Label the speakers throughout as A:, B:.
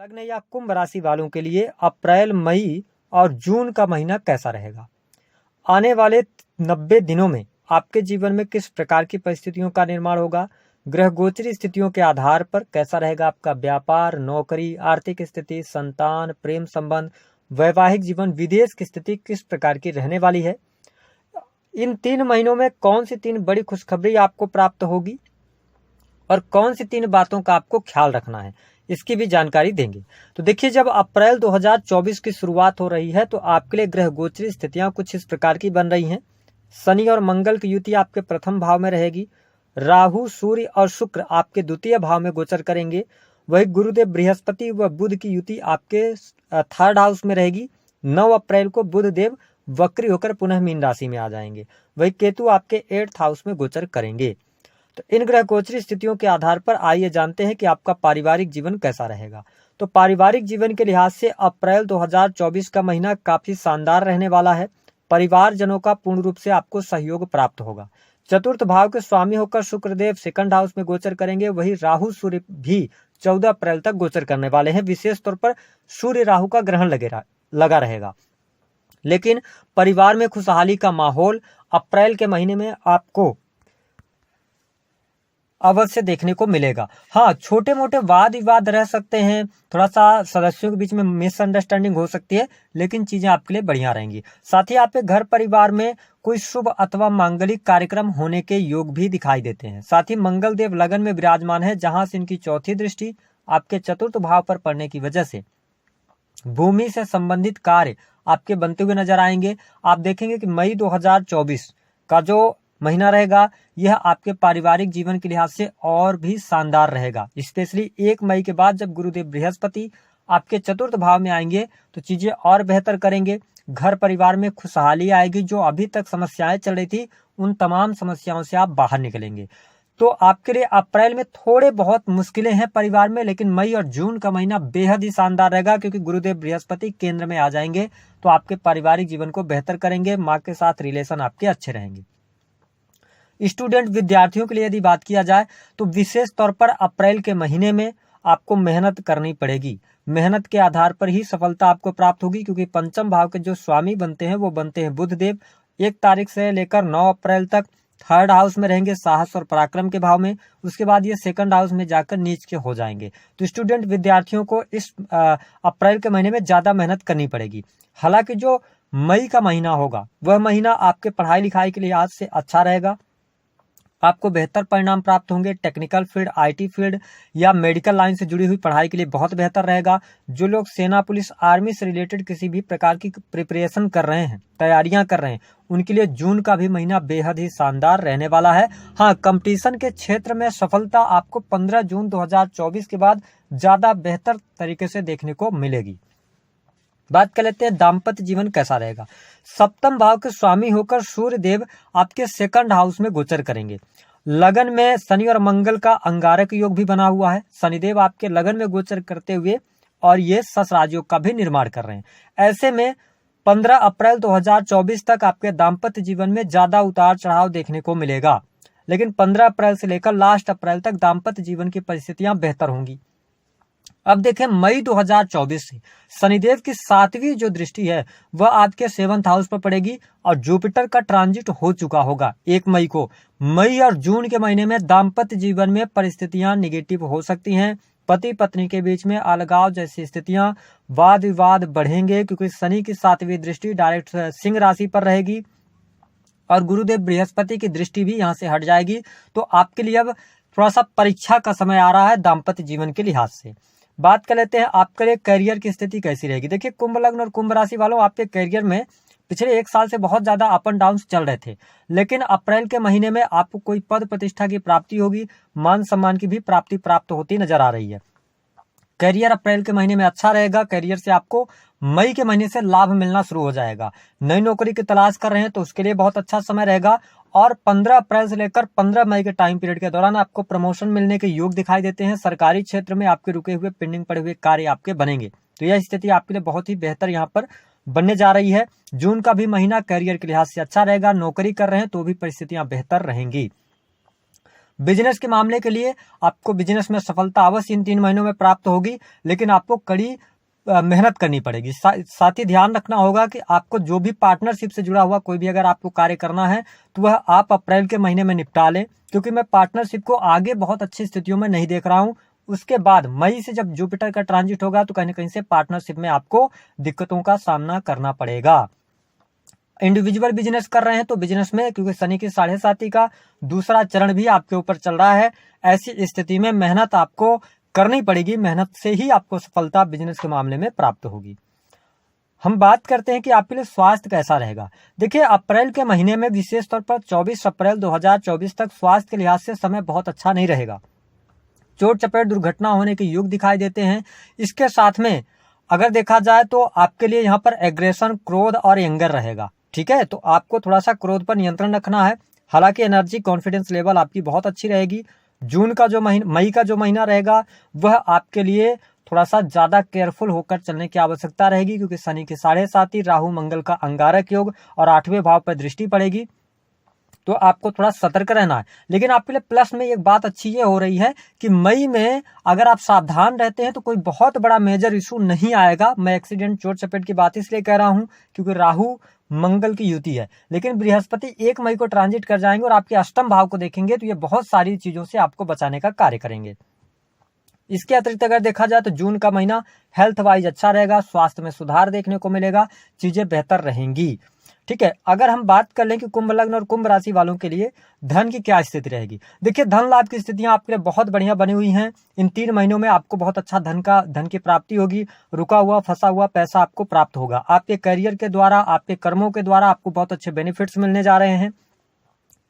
A: लग्न या कुंभ राशि वालों के लिए अप्रैल, मई और जून का महीना कैसा रहेगा। आने वाले 90 दिनों में आपके जीवन में किस प्रकार की परिस्थितियों का निर्माण होगा। ग्रह गोचरी स्थितियों के आधार पर कैसा रहेगा आपका व्यापार, नौकरी, आर्थिक स्थिति, संतान, प्रेम संबंध, वैवाहिक जीवन, विदेश की स्थिति किस प्रकार की रहने वाली है। इन 3 महीनों में कौन सी 3 बड़ी खुशखबरी आपको प्राप्त होगी और कौन सी 3 बातों का आपको ख्याल रखना है, इसकी भी जानकारी देंगे। तो देखिए, जब अप्रैल 2024 की शुरुआत हो रही है तो आपके लिए ग्रह गोचरी स्थितियां कुछ इस प्रकार की बन रही हैं। शनि और मंगल की युति आपके प्रथम भाव में रहेगी। राहु, सूर्य और शुक्र आपके द्वितीय भाव में गोचर करेंगे। वही गुरुदेव बृहस्पति व बुध की युति आपके 3rd हाउस में रहेगी। 9 अप्रैल को बुध देव वक्री होकर पुनः मीन राशि में आ जाएंगे। वही केतु आपके 8th हाउस में गोचर करेंगे। तो इन ग्रह गोचरी स्थितियों के आधार पर आइए जानते हैं कि आपका पारिवारिक जीवन कैसा रहेगा। तो पारिवारिक जीवन के लिहाज से अप्रैल 2024 का महीना काफी शानदार रहने वाला है। परिवारजनों का पूर्ण रूप से आपको सहयोग प्राप्त होगा। चतुर्थ भाव के स्वामी होकर शुक्रदेव 2nd हाउस में गोचर करेंगे। वही राहु सूर्य भी 14 अप्रैल तक गोचर करने वाले हैं। विशेष तौर पर सूर्य राहु का ग्रहण लगा रहेगा। लेकिन परिवार में खुशहाली का माहौल अप्रैल के महीने में आपको अवश्य देखने को मिलेगा। हाँ, छोटे मोटे वाद विवाद रह सकते हैं, थोड़ा सा सदस्यों के बीच में मिसअंडरस्टैंडिंग हो सकती है, लेकिन चीजें आपके लिए बढ़िया रहेंगी। साथ ही आपके घर परिवार में कोई शुभ अथवा मांगलिक कार्यक्रम होने के योग भी दिखाई देते हैं। साथ ही मंगल देव लगन में विराजमान है, जहां से इनकी चौथी दृष्टि आपके 4th भाव पर पड़ने की वजह से भूमि से संबंधित कार्य आपके बनते हुए नजर आएंगे। आप देखेंगे कि मई 2024 का जो महीना रहेगा यह आपके पारिवारिक जीवन के लिहाज से और भी शानदार रहेगा। स्पेशली 1 मई के बाद जब गुरुदेव बृहस्पति आपके 4th भाव में आएंगे तो चीजें और बेहतर करेंगे। घर परिवार में खुशहाली आएगी। जो अभी तक समस्याएं चल रही थी उन तमाम समस्याओं से आप बाहर निकलेंगे। तो आपके लिए अप्रैल में थोड़े बहुत मुश्किलें हैं परिवार में, लेकिन मई और जून का महीना बेहद ही शानदार रहेगा, क्योंकि गुरुदेव बृहस्पति केंद्र में आ जाएंगे तो आपके पारिवारिक जीवन को बेहतर करेंगे। माँ के साथ रिलेशन आपके अच्छे रहेंगे। स्टूडेंट विद्यार्थियों के लिए यदि बात किया जाए तो विशेष तौर पर अप्रैल के महीने में आपको मेहनत करनी पड़ेगी। मेहनत के आधार पर ही सफलता आपको प्राप्त होगी, क्योंकि 5th भाव के जो स्वामी बनते हैं वो बनते हैं बुध देव। 1 तारीख से लेकर 9 अप्रैल तक 3rd हाउस में रहेंगे, साहस और पराक्रम के भाव में। उसके बाद ये 2nd हाउस में जाकर नीच के हो जाएंगे। तो स्टूडेंट विद्यार्थियों को इस अप्रैल के महीने में ज्यादा मेहनत करनी पड़ेगी। हालांकि जो मई का महीना होगा वह महीना आपके पढ़ाई लिखाई के लिहाज से अच्छा रहेगा। आपको बेहतर परिणाम प्राप्त होंगे। टेक्निकल फील्ड, IT फील्ड या मेडिकल लाइन से जुड़ी हुई पढ़ाई के लिए बहुत बेहतर रहेगा। जो लोग सेना, पुलिस, आर्मी से रिलेटेड किसी भी प्रकार की प्रिपरेशन कर रहे हैं, तैयारियां कर रहे हैं, उनके लिए जून का भी महीना बेहद ही शानदार रहने वाला है। हाँ, कंपटीशन के क्षेत्र में सफलता आपको 15 जून 2024 के बाद ज्यादा बेहतर तरीके से देखने को मिलेगी। बात कर लेते हैं दाम्पत्य जीवन कैसा रहेगा। 7th भाव के स्वामी होकर सूर्य देव आपके 2nd हाउस में गोचर करेंगे। लगन में शनि और मंगल का अंगारक योग भी बना हुआ है। शनिदेव आपके लगन में गोचर करते हुए और ये सस राजयोग का भी निर्माण कर रहे हैं। ऐसे में 15 अप्रैल 2024 तक आपके दाम्पत्य जीवन में ज्यादा उतार चढ़ाव देखने को मिलेगा, लेकिन 15 अप्रैल से लेकर लास्ट अप्रैल तक दाम्पत्य जीवन की परिस्थितियां बेहतर होंगी। अब देखें, मई 2024 से शनिदेव की 7वीं जो दृष्टि है वह आपके 7th हाउस पर पड़ेगी और जुपिटर का ट्रांजिट हो चुका होगा 1 मई को। मई और जून के महीने में दाम्पत्य जीवन में परिस्थितियां निगेटिव हो सकती हैं। पति पत्नी के बीच में अलगाव जैसी स्थितियां, वाद विवाद बढ़ेंगे, क्योंकि शनि की 7वीं दृष्टि डायरेक्ट सिंह राशि पर रहेगी और गुरुदेव बृहस्पति की दृष्टि भी यहां से हट जाएगी। तो आपके लिए अब थोड़ा सा परीक्षा का समय आ रहा है दाम्पत्य जीवन के लिहाज से। बात कर लेते हैं आपके लिए करियर की स्थिति कैसी रहेगी। देखिए, कुंभ लग्न और कुंभ राशि वालों, आपके करियर में पिछले 1 साल से बहुत ज्यादा अप एंड डाउन चल रहे थे, लेकिन अप्रैल के महीने में आपको कोई पद प्रतिष्ठा की प्राप्ति होगी, मान सम्मान की भी प्राप्ति प्राप्त होती नजर आ रही है। करियर अप्रैल के महीने में अच्छा रहेगा। करियर से आपको मई के महीने से लाभ मिलना शुरू हो जाएगा। नई नौकरी की तलाश कर रहे हैं तो उसके लिए बहुत अच्छा समय रहेगा। और 15 अप्रैल से लेकर 15 मई के टाइम पीरियड के दौरान आपको प्रमोशन मिलने के योग दिखाई देते हैं। सरकारी क्षेत्र में आपके रुके हुए, पेंडिंग पड़े हुए कार्य आपके बनेंगे। तो यह स्थिति आपके लिए बहुत ही बेहतर यहाँ पर बनने जा रही है। जून का भी महीना करियर के लिहाज से अच्छा रहेगा। नौकरी कर रहे हैं तो भी परिस्थितियां बेहतर रहेंगी। बिजनेस के मामले के लिए आपको बिजनेस में सफलता अवश्य इन 3 महीनों में प्राप्त होगी, लेकिन आपको कड़ी मेहनत करनी पड़ेगी। साथ ही ध्यान रखना होगा कि आपको जो भी पार्टनरशिप से जुड़ा हुआ कोई भी अगर आपको कार्य करना है तो वह आप अप्रैल के महीने में निपटा लें, क्योंकि मैं पार्टनरशिप को आगे बहुत अच्छी स्थितियों में नहीं देख रहा हूं। उसके बाद मई से जब जुपिटर का ट्रांजिट होगा तो कहीं ना कहीं से पार्टनरशिप में आपको दिक्कतों का सामना करना पड़ेगा। इंडिविजुअल बिजनेस कर रहे हैं तो बिजनेस में, क्योंकि शनि की 7.5 का दूसरा चरण भी आपके ऊपर चल रहा है, ऐसी स्थिति में मेहनत आपको करनी पड़ेगी। मेहनत से ही आपको सफलता बिजनेस के मामले में प्राप्त होगी। हम बात करते हैं कि आपके लिए स्वास्थ्य कैसा रहेगा। देखिए, अप्रैल के महीने में विशेष तौर पर 24 अप्रैल 2024 तक स्वास्थ्य के लिहाज से समय बहुत अच्छा नहीं रहेगा। चोट चपेट दुर्घटना होने के योग दिखाई देते हैं। इसके साथ में अगर देखा जाए तो आपके लिए यहाँ पर एग्रेशन, क्रोध और एंगर रहेगा। ठीक है, तो आपको थोड़ा सा क्रोध पर नियंत्रण रखना है। हालांकि एनर्जी, कॉन्फिडेंस लेवल आपकी बहुत अच्छी रहेगी। मई का जो महीना रहेगा वह आपके लिए थोड़ा सा ज्यादा केयरफुल होकर चलने की आवश्यकता रहेगी, क्योंकि शनि के 7.5, राहु मंगल का अंगारक योग और 8वें भाव पर दृष्टि पड़ेगी, तो आपको थोड़ा सतर्क रहना है। लेकिन आपके लिए प्लस में एक बात अच्छी ये हो रही है कि मई में अगर आप सावधान रहते हैं तो कोई बहुत बड़ा मेजर इशू नहीं आएगा। मैं एक्सीडेंट, चोट चपेट की बात इसलिए कह रहा हूं क्योंकि राहु मंगल की युति है, लेकिन बृहस्पति 1 मई को ट्रांजिट कर जाएंगे और आपके अष्टम भाव को देखेंगे तो ये बहुत सारी चीजों से आपको बचाने का कार्य करेंगे। इसके अतिरिक्त अगर देखा जाए तो जून का महीना हेल्थ वाइज अच्छा रहेगा, स्वास्थ्य में सुधार देखने को मिलेगा, चीजें बेहतर रहेंगी। ठीक है, अगर हम बात कर लें कि कुंभ लग्न और कुंभ राशि वालों के लिए धन की क्या स्थिति रहेगी। देखिए, धन लाभ की स्थितियां आपके लिए बहुत बढ़िया बनी हुई हैं। इन 3 महीनों में आपको बहुत अच्छा धन की प्राप्ति होगी। रुका हुआ फंसा हुआ पैसा आपको प्राप्त होगा। आपके करियर के द्वारा, आपके कर्मों के द्वारा आपको बहुत अच्छे बेनिफिट्स मिलने जा रहे हैं।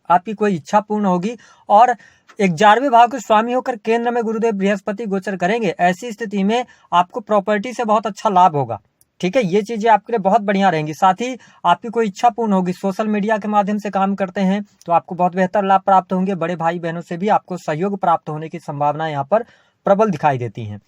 A: आपकी कोई इच्छा पूर्ण होगी और 11वें भाव के स्वामी होकर केंद्र में गुरुदेव बृहस्पति गोचर करेंगे। ऐसी स्थिति में आपको प्रॉपर्टी से बहुत अच्छा लाभ होगा। ठीक है, ये चीजें आपके लिए बहुत बढ़िया रहेंगी। साथ ही आपकी कोई इच्छा पूर्ण होगी। सोशल मीडिया के माध्यम से काम करते हैं तो आपको बहुत बेहतर लाभ प्राप्त होंगे। बड़े भाई बहनों से भी आपको सहयोग प्राप्त होने की संभावना यहाँ पर प्रबल दिखाई देती है।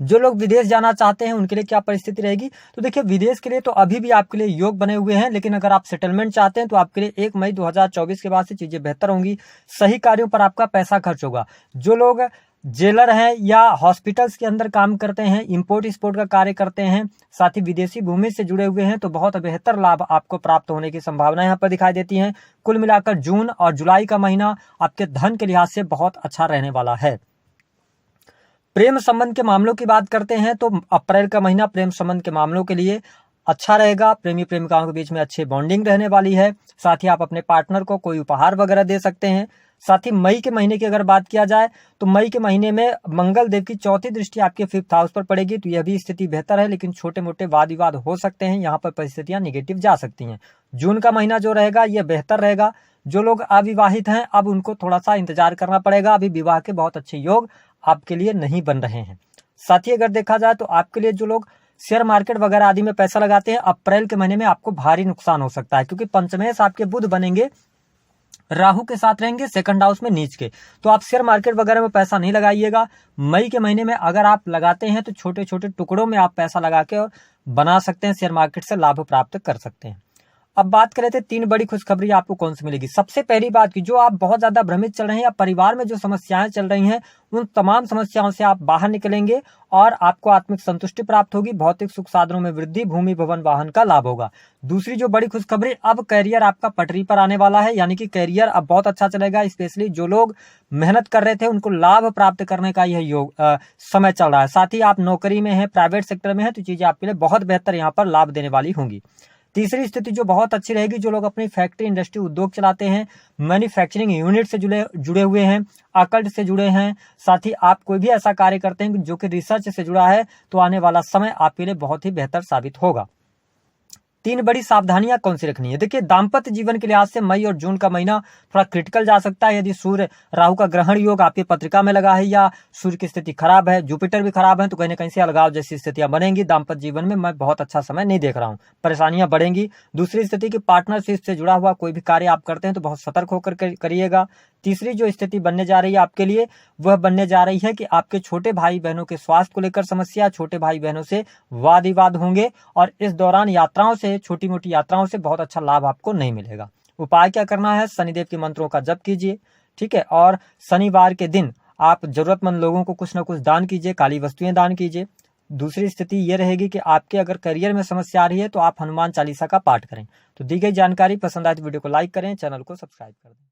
A: जो लोग विदेश जाना चाहते हैं उनके लिए क्या परिस्थिति रहेगी, तो देखिए, विदेश के लिए तो अभी भी आपके लिए योग बने हुए हैं, लेकिन अगर आप सेटलमेंट चाहते हैं तो आपके लिए 1 मई 2024 के बाद से चीजें बेहतर होंगी। सही कार्यों पर आपका पैसा खर्च होगा। जो लोग जेलर हैं या हॉस्पिटल्स के अंदर काम करते हैं, इंपोर्ट एक्सपोर्ट का कार्य करते हैं, साथ ही विदेशी भूमि से जुड़े हुए हैं, तो बहुत बेहतर लाभ आपको प्राप्त होने की संभावना यहाँ पर दिखाई देती है। कुल मिलाकर जून और जुलाई का महीना आपके धन के लिहाज से बहुत अच्छा रहने वाला है। प्रेम संबंध के मामलों की बात करते हैं तो अप्रैल का महीना प्रेम संबंध के मामलों के लिए अच्छा रहेगा। प्रेमी प्रेमिकाओं के बीच में अच्छी बॉन्डिंग रहने वाली है। साथ ही आप अपने पार्टनर को कोई उपहार वगैरह दे सकते हैं। साथ ही मई के महीने की अगर बात किया जाए तो मई के महीने में मंगल देव की 4थी दृष्टि आपके 5th हाउस पर पड़ेगी, तो यह भी स्थिति बेहतर है, लेकिन छोटे मोटे वाद विवाद हो सकते हैं। यहाँ पर परिस्थितियां निगेटिव जा सकती हैं। जून का महीना जो रहेगा यह बेहतर रहेगा। जो लोग अविवाहित हैं अब उनको थोड़ा सा इंतजार करना पड़ेगा। अभी विवाह के बहुत अच्छे योग आपके लिए नहीं बन रहे हैं। साथ ही अगर देखा जाए तो आपके लिए जो लोग शेयर मार्केट वगैरह आदि में पैसा लगाते हैं, अप्रैल के महीने में आपको भारी नुकसान हो सकता है, क्योंकि पंचमेश आपके बुध बनेंगे, राहु के साथ रहेंगे 2nd हाउस में नीच के, तो आप शेयर मार्केट वगैरह में पैसा नहीं लगाइएगा। मई के महीने में अगर आप लगाते हैं तो छोटे छोटे टुकड़ों में आप पैसा लगा के और बना सकते हैं, शेयर मार्केट से लाभ प्राप्त कर सकते हैं। अब बात करें तो 3 बड़ी खुशखबरी आपको कौन सी मिलेगी। सबसे पहली बात की, जो आप बहुत ज्यादा भ्रमित चल रहे हैं या परिवार में जो समस्याएं चल रही हैं, उन तमाम समस्याओं से आप बाहर निकलेंगे और आपको आत्मिक संतुष्टि प्राप्त होगी। भौतिक सुख साधनों में वृद्धि, भूमि भवन वाहन का लाभ होगा। दूसरी जो बड़ी खुशखबरी, अब करियर आपका पटरी पर आने वाला है, यानी कि करियर अब बहुत अच्छा चलेगा। स्पेशली जो लोग मेहनत कर रहे थे उनको लाभ प्राप्त करने का यह समय चल रहा है। साथ ही आप नौकरी में है, प्राइवेट सेक्टर में है, तो चीजें आपके लिए बहुत बेहतर यहाँ पर लाभ देने वाली होंगी। तीसरी स्थिति जो बहुत अच्छी रहेगी, जो लोग अपनी फैक्ट्री, इंडस्ट्री, उद्योग चलाते हैं, मैन्युफैक्चरिंग यूनिट से जुड़े हुए हैं, अकल्ट से जुड़े हैं, साथ ही आप कोई भी ऐसा कार्य करते हैं जो कि रिसर्च से जुड़ा है, तो आने वाला समय आपके लिए बहुत ही बेहतर साबित होगा। 3 बड़ी सावधानियां कौन सी रखनी है। देखिए, दाम्पत्य जीवन के लिहाज से मई और जून का महीना थोड़ा क्रिटिकल जा सकता है। यदि सूर्य राहु का ग्रहण योग आपकी पत्रिका में लगा है या सूर्य की स्थिति खराब है, जुपिटर भी खराब है, तो कहीं ना कहीं से अलगाव जैसी स्थितियां बनेंगी। दाम्पत्य जीवन में मैं बहुत अच्छा समय नहीं देख रहा हूं, परेशानियां बढ़ेंगी। दूसरी स्थिति की पार्टनरशिप से जुड़ा हुआ कोई भी कार्य आप करते हैं तो बहुत सतर्क होकर करिएगा। तीसरी जो स्थिति बनने जा रही है आपके लिए, वह बनने जा रही है कि आपके छोटे भाई बहनों के स्वास्थ्य को लेकर समस्या, छोटे भाई बहनों से वाद विवाद होंगे और इस दौरान यात्राओं से, छोटी मोटी यात्राओं से बहुत अच्छा लाभ आपको नहीं मिलेगा। उपाय क्या करना है, शनिदेव के मंत्रों का जप कीजिए, ठीक है। और शनिवार के दिन आप जरूरतमंद लोगों को कुछ ना कुछ दान कीजिए, काली वस्तुएं दान कीजिए। दूसरी स्थिति ये रहेगी कि आपके अगर करियर में समस्या आ रही है तो आप हनुमान चालीसा का पाठ करें। तो दी गई जानकारी पसंद आए तो वीडियो को लाइक करें, चैनल को सब्सक्राइब कर दें।